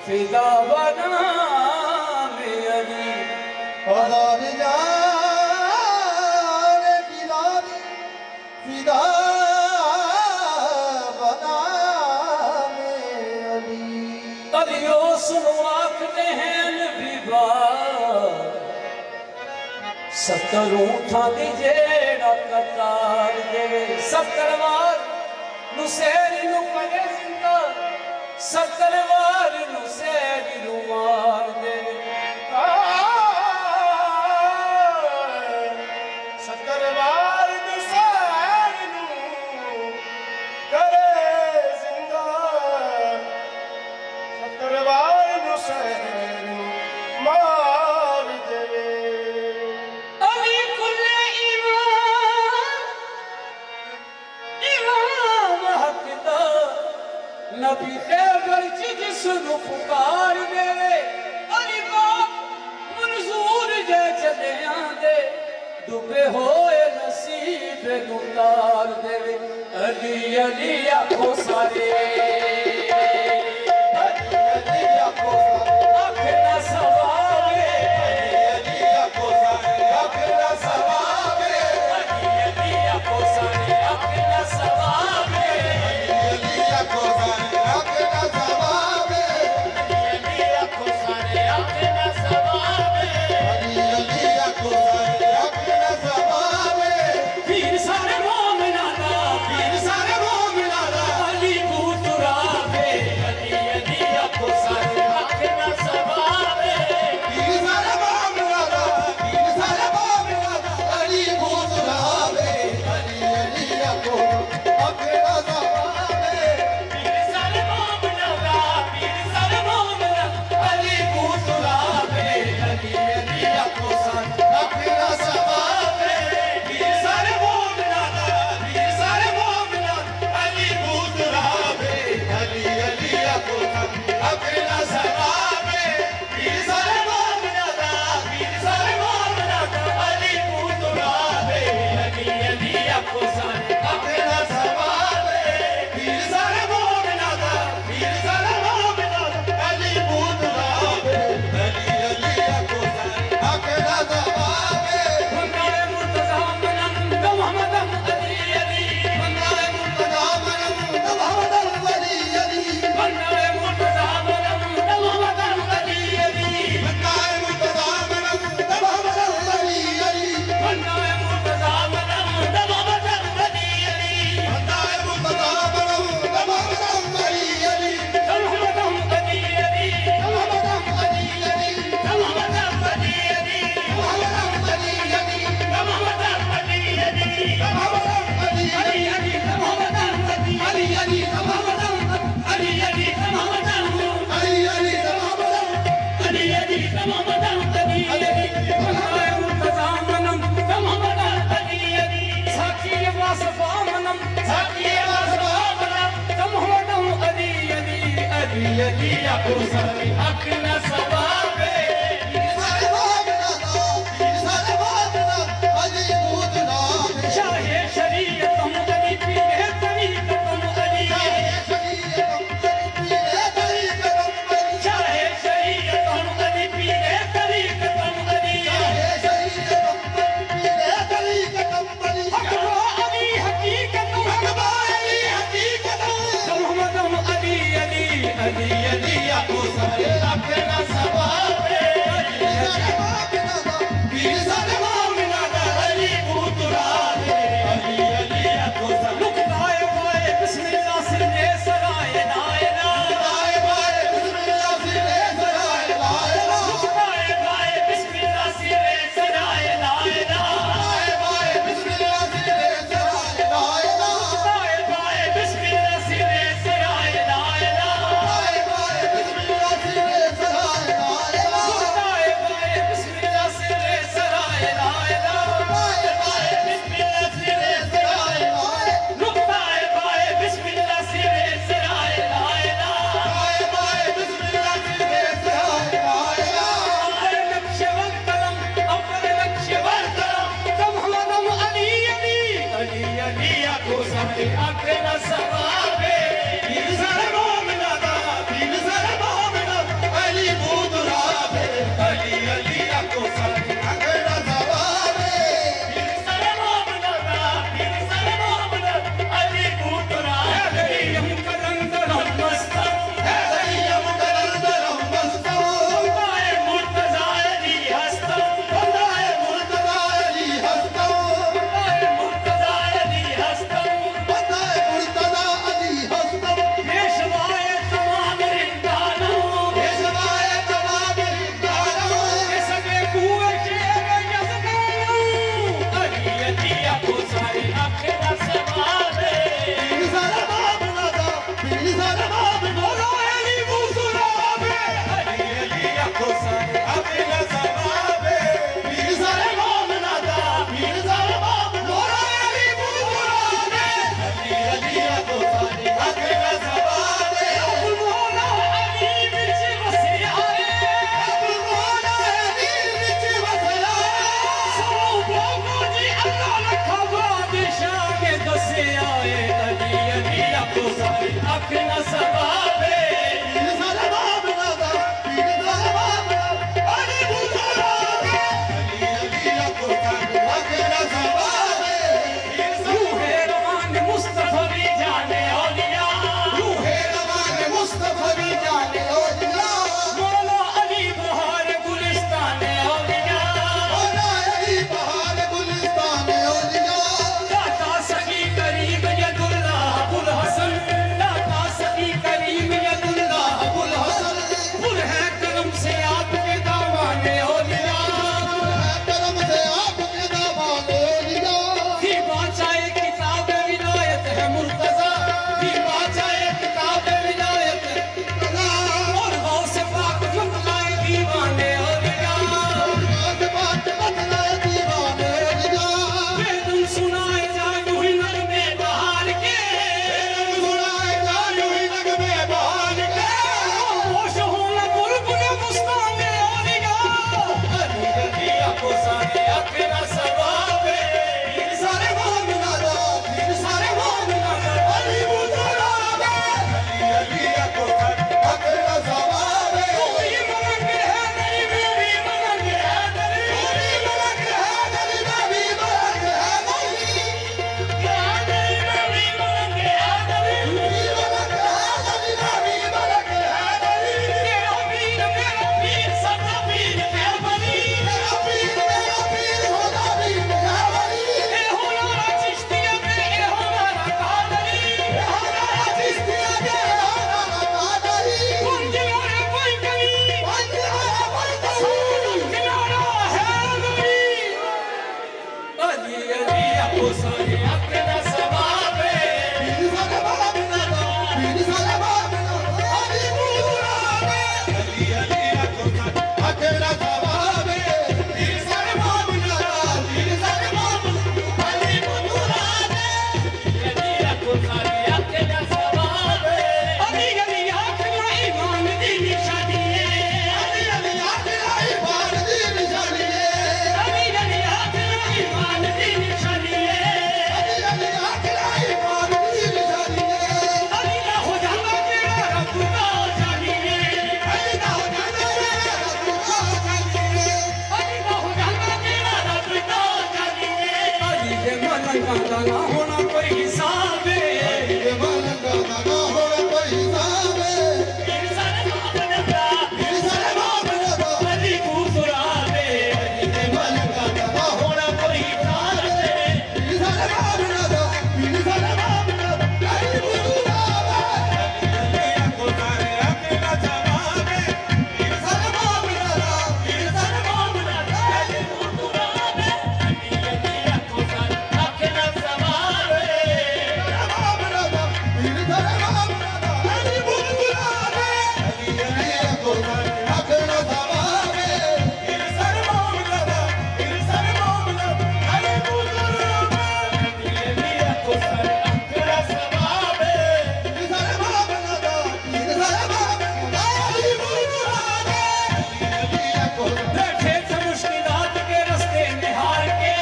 फिदा बना में अली हजार जान किनारी फिदा बना में अली अलियो सुनो आखते हैं नबीबा सत्तर ऊँठां दी जेड़ा कतार देवे 70 वार नुसेरी नु करे जिंदा 70 वार नुसेरी नु मार देवे 70 वार नुसेरी नु करे जिंदा 70 वार नुसेरी नु मार देवे अली कुल्ले इमाम हकदा नबी खैबर जिसनु पुकार देवे अली बाप मंजूर जे चले आंदे डूबे होए नसीब नू तार देवे अली अली आखो सारे अली आखो आखना सवावे अली आखो सारे आखना सवावे अली आखो सारे आखना सवावे अली आखो सारे आखना सवावे अली आखो सारे आखना सवावे अली आखो सारे आखना सवावे पीर सारे मोमिना दा पीर सारे मोमिना दा अली बूतरा पे अली आखो सारे आखना सवावे पीर सारे मोमिना दा पीर सारे मोमिना दा अली बूतरावे अली आखो आखना सवावे पीर सारे मोमिना दा पीर सारे मोमिना अली बूतरा पे अली आखो सारे आखना सवावे पीर सारे मोमिना दा पीर सारे मोमिना अली बूतरा पे अली आखो आखना सवावे पीर सारे मोमिना दा पीर सारे मोमिना अली बूतरा पे अली आखो सारे आखना सवावे पीर सारे मोमिना दा पीर सारे मोमिना अली बूतरा पे अली आखो आखना सवावे बंदाए मुर्तजा मनम मोहम्मद अली अली बंदाए मुर्तजा मनम मोहम्मद अली अली बंदाए मुर्तजा मनम मोहम्मद अली अली बंदाए मुर्तजा मनम मोहम्मद अली अली बंदाए मुर्तजा मनम मोहम्मद अली अली बंदाए मुर्तजा मनम मोहम्मद अली अली मोहम्मद अली अली मोहम्मद अली अली मोहम्मद अली अली मोहम्मद अली अली मोहम्मद अली अली मोहम्मद अली अली अली मोहम्मद अली अली अली मोहम्मद अली अली मोहम्मद अली अली मोहम्मद अली अली मोहम्मद अली अली बंदाए मुर्तजा मनम मोहम्मद अली अली साकी वासफा मनम साकी वासफा मनम मोहम्मद अली अली अली अली आखो सारे हक न सवावे सारे मोमिना दा सारे मोमिना अली बूतरावे चाहे शरीयत हम अली पीरे तरीक़त हम अली चाहे शरीयत हम अली पीरे तरीक़त हम अली हकबा अली हकीकत मोहम्मद अली अली अली अली आखो सारे हक न बैठे थे मुश्किलात के रास्ते निहार के,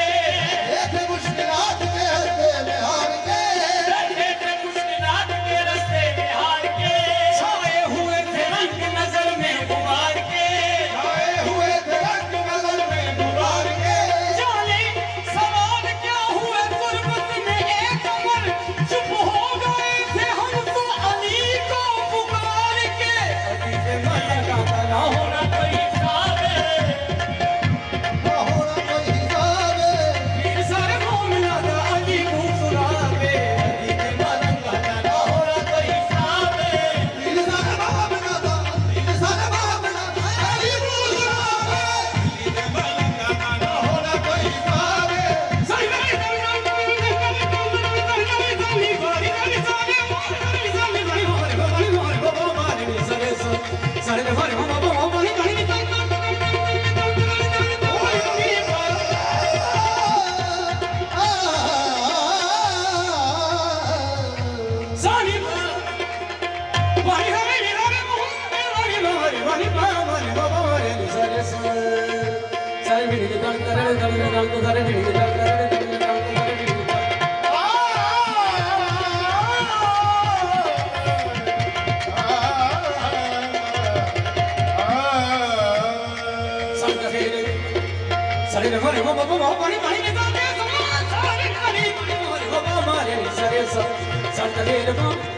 बैठे थे मुश्किलात के रास्ते निहार के, छाए हुए थे रंग नजर में गुबार के, जाने सवाल क्या हुए गुर्बत में एक अमर, चुप हो गए थे हम तो अली को पुकार के। अली के मन का ना होना कोई हिसाब है, वीर सारे मोमिना दा अली को सुरावे। अली के मन का ना होना कोई हिसाब है, Sarı